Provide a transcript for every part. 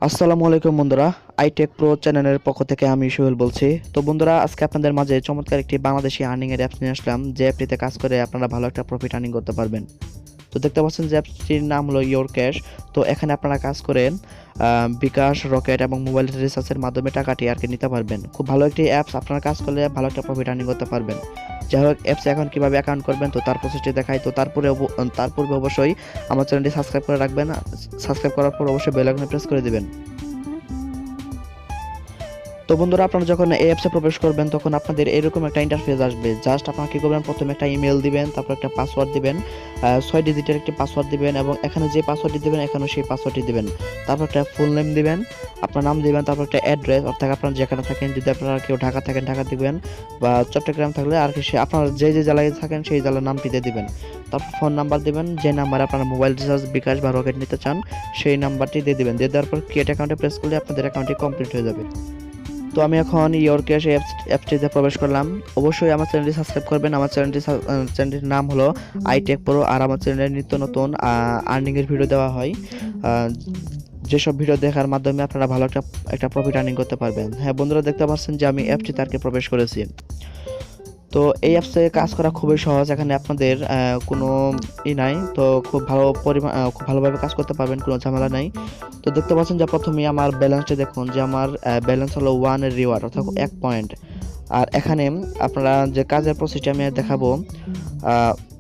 আসসালামু আলাইকুম বন্ধুরা, আইটেক প্রো চ্যানেলের পক্ষ থেকে আমি সোহেল বলছি। তো বন্ধুরা, আজকে আপনাদের মাঝে চমৎকার একটি বাংলাদেশি আর্নিং এর অ্যাপস নিয়ে আসলাম, যে অ্যাপটিতে কাজ করে আপনারা ভালো একটা প্রফিট আর্নিং করতে পারবেন। তো দেখতে পাচ্ছেন যে অ্যাপসটির নাম হলো ইওর ক্যাশ। তো এখানে আপনারা কাজ করে বিকাশ, রকেট এবং মোবাইল রিচার্জের মাধ্যমে টাকাটি আর কি নিতে পারবেন। খুব ভালো একটি অ্যাপস, আপনারা কাজ করলে ভালো একটা প্রফিট আর্নিং করতে পারবেন। যাই হোক, অ্যাপসে এখন কীভাবে অ্যাকাউন্ট করবেন তো তার প্রসেসটি দেখাই। তো তার পূর্বে অবশ্যই আমার চ্যানেলটি সাবস্ক্রাইব করে রাখবেন। সাবস্ক্রাইব করার পর অবশ্যই বেল আইকনে প্রেস করে দিবেন। তো বন্ধুরা, আপনারা যখন এই অ্যাপসে প্রবেশ করবেন তখন আপনাদের এরকম একটা ইন্টারফেস আসবে। জাস্ট আপনারা কি করবেন, প্রথমে একটা ইমেল দিবেন, তারপর একটা পাসওয়ার্ড দিবেন, 6 ডিজিটের একটি পাসওয়ার্ড দিবেন এবং এখানে যে পাসওয়ার্ডটি দিবেন এখানেও সেই পাসওয়ার্ডটি দিবেন। তারপর একটা ফুল নেম দিবেন, আপনার নাম দিবেন, তারপর একটা অ্যাড্রেস, অর্থাৎ আপনারা যেখানে থাকেন, যদি আপনারা কেউ ঢাকা থাকেন ঢাকা দিবেন, বা চট্টগ্রাম থাকলে আর কি আপনারা যে জেলায় থাকেন সেই জেলার নামটি দিয়ে দিবেন। তারপর ফোন নাম্বার দিবেন, যে নাম্বারে আপনারা মোবাইল রিচার্জ, বিকাশ বা রকেট নিতে চান সেই নাম্বারটি দিয়ে দিবেন। দিয়ে দেওয়ার পর ক্রিয়েট অ্যাকাউন্টে প্রেস করলে আপনাদের অ্যাকাউন্টটি কমপ্লিট হয়ে যাবে। তো আমি এখন ইওর ক্যাশ অ্যাপসটিতে প্রবেশ করলাম। অবশ্যই আমার চ্যানেলটি সাবস্ক্রাইব করবেন। আমার চ্যানেলটির নাম হলো আইটেক প্রো, আর আমার চ্যানেলে নিত্য নতুন আর্নিংয়ের ভিডিও দেওয়া হয়। যেসব ভিডিও দেখার মাধ্যমে আপনারা ভালো একটা প্রফিট আর্নিং করতে পারবেন। হ্যাঁ বন্ধুরা, দেখতে পাচ্ছেন যে আমি অ্যাপটিতে আর কি প্রবেশ করেছি। তো এই অ্যাপসে কাজ করা খুবই সহজ, এখানে আপনাদের কোনো নাই। তো খুব ভালোভাবে কাজ করতে পারবেন, কোনো ঝামেলা নাই। তো দেখতে পাচ্ছেন যে প্রথমেই আমার ব্যালেন্সটা দেখুন, যে আমার ব্যালেন্স হলো 1 রিওয়ার্ড, অর্থাৎ 1 পয়েন্ট। আর এখানে আপনারা যে কাজের প্রসেসটি আমি দেখাবো,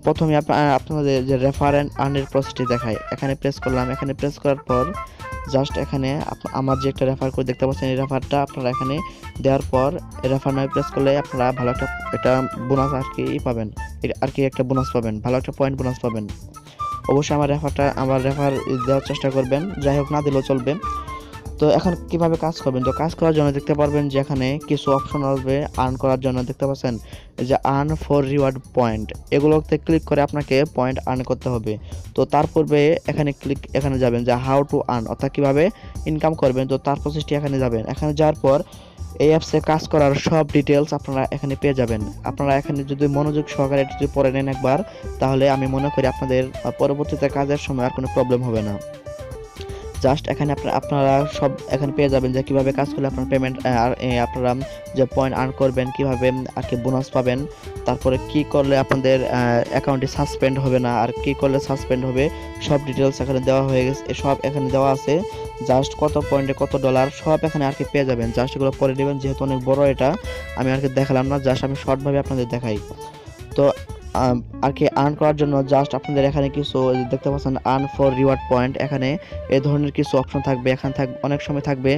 প্রথমে আপনাদের যে রেফার অ্যান্ড আর্নের প্রসেসটি দেখায়, এখানে প্রেস করলাম। এখানে প্রেস করার পর জাস্ট এখানে আমার যে একটা রেফার কোড দেখতে পাচ্ছেন, এই রেফারটা আপনারা এখানে দেওয়ার পর রেফার নামে প্রেস করলে আপনারা ভালো একটা বোনাস আর কি পাবেন, একটা বোনাস পাবেন, ভালো একটা পয়েন্ট বোনাস পাবেন। অবশ্যই আমার রেফার দেওয়ার চেষ্টা করবেন, যাই হোক না দিলেও চলবে। তো এখন কিভাবে কাজ করবেন, তো কাজ করার জন্য দেখতে পারবেন যে এখানে কিছু অপশন আসবে আর্ন করার জন্য। দেখতে পাচ্ছেন যে আর্ন ফর রিওয়ার্ড পয়েন্ট, এগুলোতে ক্লিক করে আপনাকে পয়েন্ট আর্ন করতে হবে। তো তার পূর্বে এখানে যাবেন যে হাউ টু আর্ন, অর্থাৎ কিভাবে ইনকাম করবেন, তো তার প্রসেসটি এখানে যাবেন। এখানে যাওয়ার পর এই অ্যাপসে কাজ করার সব ডিটেলস আপনারা এখানে পেয়ে যাবেন। আপনারা এখানে যদি মনোযোগ সহকারে যদি পড়ে নেন একবার, তাহলে আমি মনে করি আপনাদের পরবর্তীতে কাজের সময় আর কোনো প্রবলেম হবে না। জাস্ট এখানে আপনারা সব এখানে পেয়ে যাবেন যে কিভাবে কাজ করলে আপনার পেমেন্ট আর আপনারা যে পয়েন্ট আর্ন করবেন, কিভাবে আর কি বোনাস পাবেন, তারপরে কি করলে আপনাদের অ্যাকাউন্টে সাসপেন্ড হবে না, আর কি করলে সাসপেন্ড হবে, সব ডিটেলস এখানে দেওয়া হয়ে গেছে, সব এখানে দেওয়া আছে। জাস্ট কত পয়েন্টে কত ডলার সব এখানে আর কি পেয়ে যাবেন। জাস্ট এগুলো পরে নেবেন, যেহেতু অনেক বড় এটা আমি আর কি দেখালাম না, জাস্ট আমি শর্টভাবে আপনাদের দেখাই। তো আর কি আর্ন করার জন্য জাস্ট আপনাদের এখানে কিছু দেখতে পাচ্ছেন আর্ন ফর রিওয়ার্ড পয়েন্ট, এখানে এই ধরনের কিছু অপশন থাকবে। এখানে অনেক সময় থাকবে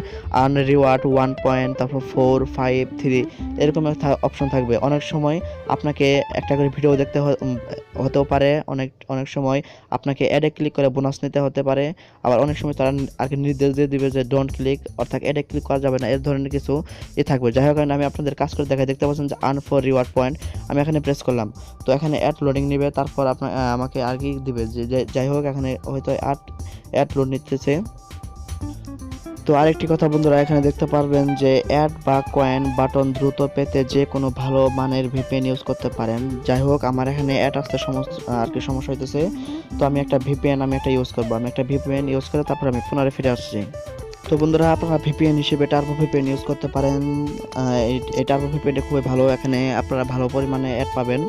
আর্ন রিওয়ার্ড 1 পয়েন্ট, তারপর 4, 5, 3 এরকম একটা অপশন থাকবে। অনেক সময় আপনাকে একটা করে ভিডিও দেখতে হতেও পারে, অনেক সময় আপনাকে অ্যাডে ক্লিক করে বোনাস নিতে হতে পারে, আবার অনেক সময় তারা আর কি নির্দেশ দিয়ে দিবে যে ডোন্ট ক্লিক, অর্থাৎ অ্যাডে ক্লিক করা যাবে না, এর ধরনের কিছু থাকবে। যাই হোক, আমি আপনাদের কাজ করে দেখাই। দেখতে পাচ্ছেন যে আর্ন ফর রিওয়ার্ড পয়েন্ট, আমি এখানে প্রেস করলাম। তো এখানে অ্যাড লোডিং নেবে, তারপর আমাকে আর কি দিবে, যে যাই হোক এখানে হয়তো অ্যাড লোড নিতেছে। তো আরেকটি কথা বন্ধুরা, এখানে দেখতে পারবেন যে অ্যাড বা কয়েন বাটন দ্রুত পেতে যে কোনো ভালো মানের ভিপিএন ইউজ করতে পারেন। যাই হোক, আমার এখানে অ্যাড আসতে সমস্যা হইতেছে। তো আমি একটা ভিপিএন ইউজ করবো। আমি একটা ভিপিএন ইউজ করে তারপর আমি পুনরায় ফিরে আসছি। তো বন্ধুরা, আপনারা ভিপিএন হিসেবে টার্বো ভিপিএন ইউজ করতে পারেন। এই টার্বো ভিপিএনটা খুবই ভালো, এখানে আপনারা ভালো পরিমাণে অ্যাড পাবেন।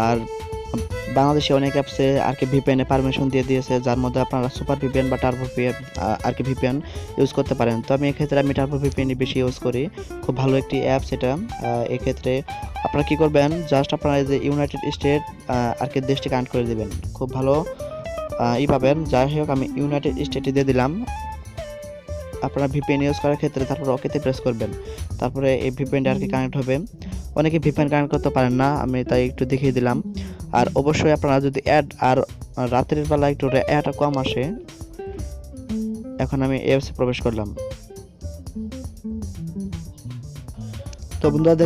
আর বাংলাদেশে অনেক অ্যাপসে আর কি ভিপিএনে পারমিশন দিয়ে দিয়েছে, যার মধ্যে আপনারা সুপার ভিপিএন বা টার্বো আর কি ভিপিএন ইউজ করতে পারেন। তো আমি এক্ষেত্রে টার্বো ভিপিএনই বেশি ইউজ করি, খুব ভালো একটি অ্যাপস এটা। এক্ষেত্রে আপনারা কি করবেন, জাস্ট আপনারা যে ইউনাইটেড স্টেট আর কি দেশটি কানেক্ট করে দিবেন, খুব ভালো পাবেন। যাই হোক, আমি ইউনাইটেড স্টেটে দিয়ে দিলাম। আপনারা ভিপিএন ইউজ করার ক্ষেত্রে তারপর ওকেতে প্রেস করবেন, তারপরে এই ভিপিএনটা আর কি কানেক্ট হবে। অনেকে ভিপিএন কানেক্ট করতে পারেন না, আমি তাই একটু দেখিয়ে দিলাম। আর অবশ্যই আপনারা যদি আর রাতের বেলা একটু অ্যাডটা কম আসে। এখন আমি অ্যাপসে প্রবেশ করলাম। তো বন্ধুরা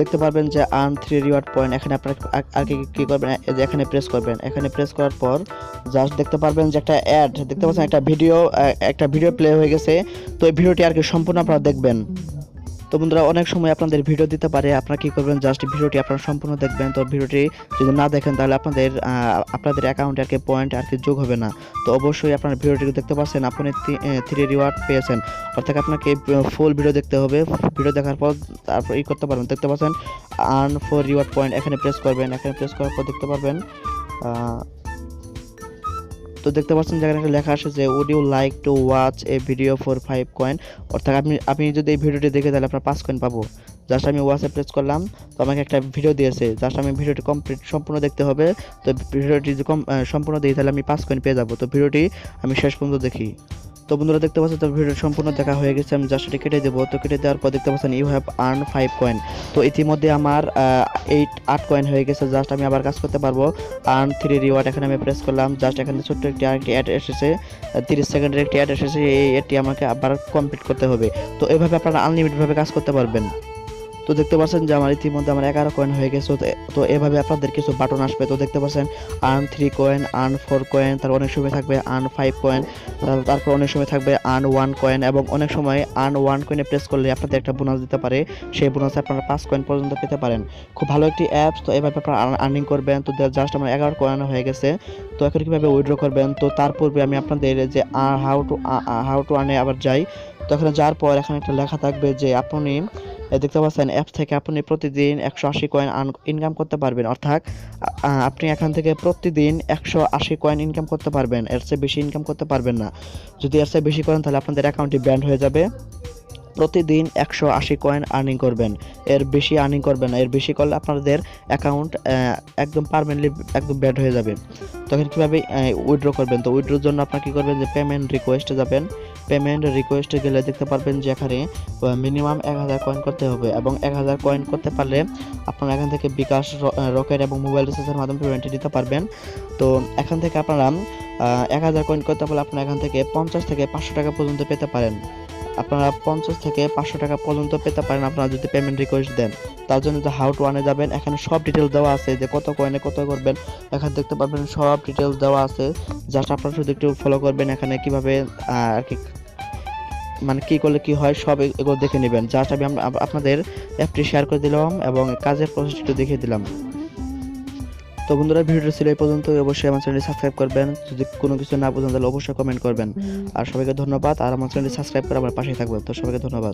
দেখতে পারবেন যে আর্ন 3 রিওয়ার্ড পয়েন্ট, এখানে আপনারা আর কি করবেন, এখানে প্রেস করবেন। এখানে প্রেস করার পর জাস্ট দেখতে পারবেন যে একটা অ্যাড দেখতে পাচ্ছেন, একটা ভিডিও প্লে হয়ে গেছে। তো এই ভিডিওটি আর কি সম্পূর্ণ আপনারা দেখবেন। তো বন্ধুরা অনেক সময় আপনাদের ভিডিও দিতে পারে, আপনারা কি করবেন জাস্ট ভিডিওটি আপনারা সম্পূর্ণ দেখবেন। তো ভিডিওটি যদি না দেখেন তাহলে আপনাদের অ্যাকাউন্টে আর কি পয়েন্ট আর কি যোগ হবে না। তো অবশ্যই আপনারা ভিডিওটি দেখতে পাচ্ছেন, আপনি 3 রিওয়ার্ড পেয়েছেন, অর্থাৎ আপনাকে ফুল ভিডিও দেখতে হবে। ভিডিও দেখার পর তারপর করতে পারবেন, দেখতে পাচ্ছেন আর্ন 4 রিওয়ার্ড পয়েন্ট, এখানে প্রেস করবেন। এখানে প্রেস করার পর দেখতে পারবেন তো দেখতে পাচ্ছেন যেখানে একটা লেখা আসে যে would you like to watch a video for 5 coin, অর্থাৎ আপনি যদি এই ভিডিওটি দেখে তাহলে আপনার 5 কয়েন পাবো। জাস্ট আমি ওয়াচে প্রেস করলাম, তো আমাকে একটা ভিডিও দিয়েছে, জাস্ট আমি ভিডিওটি সম্পূর্ণ দেখতে হবে। তো ভিডিওটি যদি সম্পূর্ণ দিই তাহলে আমি 5 কয়েন পেয়ে যাবো। তো ভিডিওটি আমি শেষ পর্যন্ত দেখি। তো বন্ধুরা দেখতে পাচ্ছেন তো ভিডিও সম্পূর্ণ দেখা হয়ে গেছে, আমি জাস্ট এটা কেটে দেবো। তো কেটে দেওয়ার পর দেখতে পাচ্ছেন ইউ হ্যাভ আর্ন 5 কয়েন। তো ইতিমধ্যে আমার 8 কয়েন হয়ে গেছে। জাস্ট আমি আবার কাজ করতে পারবো। আর্ন 3 রিওয়ার্ড, এখানে আমি প্রেস করলাম, জাস্ট এখানে ছোট্ট আরেকটি অ্যাড এসেছে, 30 সেকেন্ডের একটি অ্যাড এসেছে, এই অ্যাডটি আমাকে আবার কমপ্লিট করতে হবে। তো এভাবে আপনারা আনলিমিটেডভাবে কাজ করতে পারবেন। তো দেখতে পাচ্ছেন যে আমার ইতিমধ্যে আমার 11 কয়েন হয়ে গেছে। তো এভাবে আপনাদের কিছু বাটন আসবে। তো দেখতে পাচ্ছেন আর্ন 3 কয়েন, আর্ন 4 কয়েন, তারপর অনেক সময় থাকবে আর্ন 5 কয়েন, তারপর অনেক সময় থাকবে আর্ন 1 কয়েন, এবং অনেক সময় আর্ন 1 কয়েনে প্রেস করলে আপনাদের একটা বোনাস দিতে পারে, সেই বোনাসে আপনারা 5 কয়েন পর্যন্ত পেতে পারেন। খুব ভালো একটি অ্যাপস। তো এভাবে আপনারা আর্নিং করবেন। তো জাস্ট আমার 11 কয়েন হয়ে গেছে। তো এখন কীভাবে উইথড্র করবেন, তো তার পূর্বে আমি আপনাদের যে হাউ টু আর্নে আবার যাই। তো এখানে যাওয়ার পর এখানে একটা লেখা থাকবে যে আপনি দেখতে পাচ্ছেন অ্যাপস থেকে আপনি প্রতিদিন 180 কয়েন ইনকাম করতে পারবেন, অর্থাৎ আপনি এখান থেকে প্রতিদিন 180 কয়েন ইনকাম করতে পারবেন, এর চেয়ে বেশি ইনকাম করতে পারবেন না। যদি এর চেয়ে বেশি করেন তাহলে আপনাদের অ্যাকাউন্টটি ব্যান্ড হয়ে যাবে। প্রতিদিন 180 কয়েন আর্নিং করবেন, এর বেশি আর্নিং করবেন না। এর বেশি করলে আপনাদের অ্যাকাউন্ট একদম পার্মানেন্টলি একদম ব্যাড হয়ে যাবে। তখন কীভাবে উইথড্র করবেন, তো উইথড্রোর জন্য আপনারা কী করবেন যে পেমেন্ট রিকোয়েস্টে যাবেন। পেমেন্ট রিকোয়েস্টে গেলে দেখতে পারবেন যে এখানে মিনিমাম 1000 কয়েন করতে হবে, এবং 1000 কয়েন করতে পারলে আপনারা এখান থেকে বিকাশ, রকেট এবং মোবাইল রিচার্জের মাধ্যমে পেমেন্টটি দিতে পারবেন। তো এখান থেকে আপনারা 1000 কয়েন করতে পারলে আপনারা এখান থেকে 50 থেকে 500 টাকা পর্যন্ত পেতে পারেন। আপনারা 50 থেকে 500 টাকা পর্যন্ত পেতে পারেন আপনারা যদি পেমেন্ট রিকোয়েস্ট দেন। তার জন্য যে হাউ টু আর্নে যাবেন, এখানে সব ডিটেলস দেওয়া আছে যে কত কয়েনে কত করবেন, এখানে দেখতে পারবেন সব ডিটেলস দেওয়া আছে। জাস্ট আপনারা শুধু একটু ফলো করবেন, এখানে কিভাবে আর কি মানে কি করলে কি হয় সব এগুলো দেখে নেবেন। জাস্ট আমি আপনাদের অ্যাপটি শেয়ার করে দিলাম এবং কাজের প্রসেস একটু দেখিয়ে দিলাম। তো বন্ধুরা ভিডিওটা ছিল এই পর্যন্ত। অবশ্যই আমার চ্যানেলটি সাবস্ক্রাইব করবেন, যদি কোনো কিছু না বুঝেন তাহলে অবশ্যই কমেন্ট করবেন। আর সবাইকে ধন্যবাদ, আর আমার চ্যানেলটি সাবস্ক্রাইব করে আমার পাশেই থাকবেন। তো সবাইকে ধন্যবাদ।